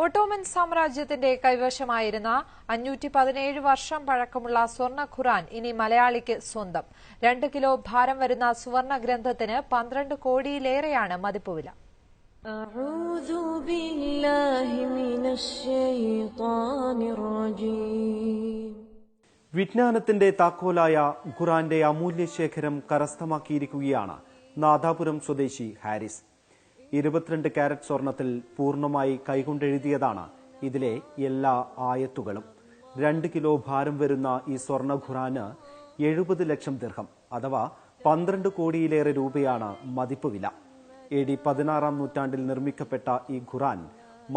Ottoman സാമ്രാജ്യത്തിന്റെ കൈവശമായിരുന്ന 517 വർഷം പഴക്കമുള്ള സ്വർണ്ണ ഖുർആൻ ഇനി മലയാളിക്ക് സ്വന്തം. 2 കിലോ ഭാരം വരുന്ന സുവർണ ഗ്രന്ഥത്തിന് 12 കോടിയിലേറെയാണ് മതിപ്പുവില. വിജ്ഞാനത്തിന്റെ താക്കോലായ ഖുർആന്റെ അമൂല്യശേഖരം കരസ്ഥമാക്കിയിരിക്കുകയാണ് നാദാപുരം സ്വദേശി ഹാരിസ്. 22 കാരറ്റ് സ്വർണത്തിൽ പൂർണ്ണമായി കൈകൊണ്ടെഴുതിയതാണ് ഇതിലെ എല്ലാ ആയത്തുകളും. 2 കിലോ ഭാരം വരുന്ന ഈ സ്വർണ്ണ ഖുർആന് 70 ലക്ഷം ദിർഹം അഥവാ 12 കോടിയിലേറെ രൂപയാണ് മതിപ്പുവില. AD 16-ാം നൂറ്റാണ്ടിൽ നിർമ്മിക്കപ്പെട്ട ഈ ഖുർആൻ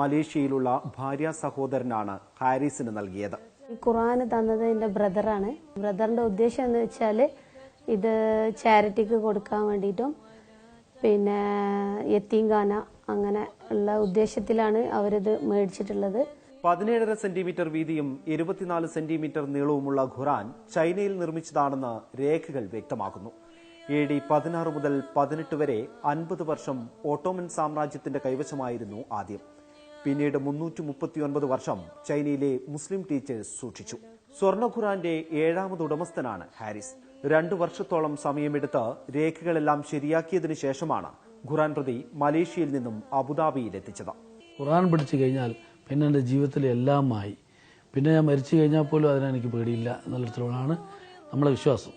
മലേഷ്യയിലുള്ള ഭാര്യ സഹോദരനാണ് ഹാരിസിന് നൽകിയത്. ഈ ഖുർആൻ തന്നത് എന്റെ ബ്രദറാണ്. ബ്രദറിന്റെ ഉദ്ദേശം എന്ന് വെച്ചാൽ ഇത് ചാരിറ്റിക്ക് കൊടുക്കാൻ വേണ്ടിയിട്ടും പിന്നെ യത്തീംഖാന അങ്ങനെ ഉള്ള ഉദ്ദേശത്തിലാണ് അവരിത് മേടിച്ചിട്ടുള്ളത്. 17.5 സെന്റിമീറ്റർ വീതിയും 24 സെന്റിമീറ്റർ നീളവുമുള്ള ഖുർആൻ ചൈനയിൽ നിർമ്മിച്ചതാണെന്ന് രേഖകൾ വ്യക്തമാക്കുന്നു. AD 16 മുതൽ 18 വരെ 50 വർഷം ഓട്ടോമൻ സാമ്രാജ്യത്തിന്റെ കൈവശമായിരുന്നു ആദ്യം. പിന്നീട് 339 വർഷം ചൈനയിലെ മുസ്ലിം ടീച്ചേഴ്സ് സൂക്ഷിച്ചു. സ്വർണ്ണ ഖുർആന്റെ 7ാമത് ഉടമസ്ഥനാണ് ഹാരിസ്. 2 വർഷത്തോളം സമയമെടുത്ത് രേഖകളെല്ലാം ശരിയാക്കിയതിനു ശേഷമാണ് ഖുർആൻ പ്രതി മലേഷ്യയിൽ നിന്നും അബുദാബിയിൽ എത്തിച്ചത്. ഖുർആൻ പഠിച്ചു കഴിഞ്ഞാൽ പിന്നെ എൻ്റെ ജീവിതത്തിൽ എല്ലാമായി. പിന്നെ ഞാൻ മരിച്ചു കഴിഞ്ഞാൽ പോലും അതിനെനിക്ക് പേടിയില്ല എന്നുള്ളതാണ് നമ്മളെ വിശ്വാസം.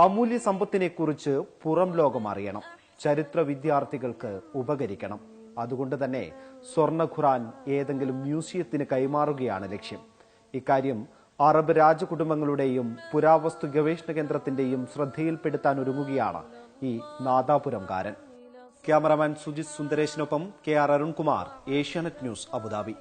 അമൂല്യ സമ്പത്തിനെക്കുറിച്ച് പുറം ലോകം അറിയണം, ചരിത്ര വിദ്യാർത്ഥികൾക്ക് ഉപകരിക്കണം. അതുകൊണ്ട് തന്നെ സ്വർണ്ണ ഖുർആൻ ഏതെങ്കിലും മ്യൂസിയത്തിന് കൈമാറുകയാണ് ലക്ഷ്യം. ഇക്കാര്യം അറബ് രാജകുടുംബങ്ങളുടെയും പുരാവസ്തു ഗവേഷണ കേന്ദ്രത്തിന്റെയും ശ്രദ്ധയിൽപ്പെടുത്താൻ ഒരുങ്ങുകയാണ് ഈ നാദാപുരംകാരൻ. ക്യാമറാമാൻ സുജിത് സുന്ദരേഷിനൊപ്പം KR Arun Kumar, Asianet news, Abu Dhabi.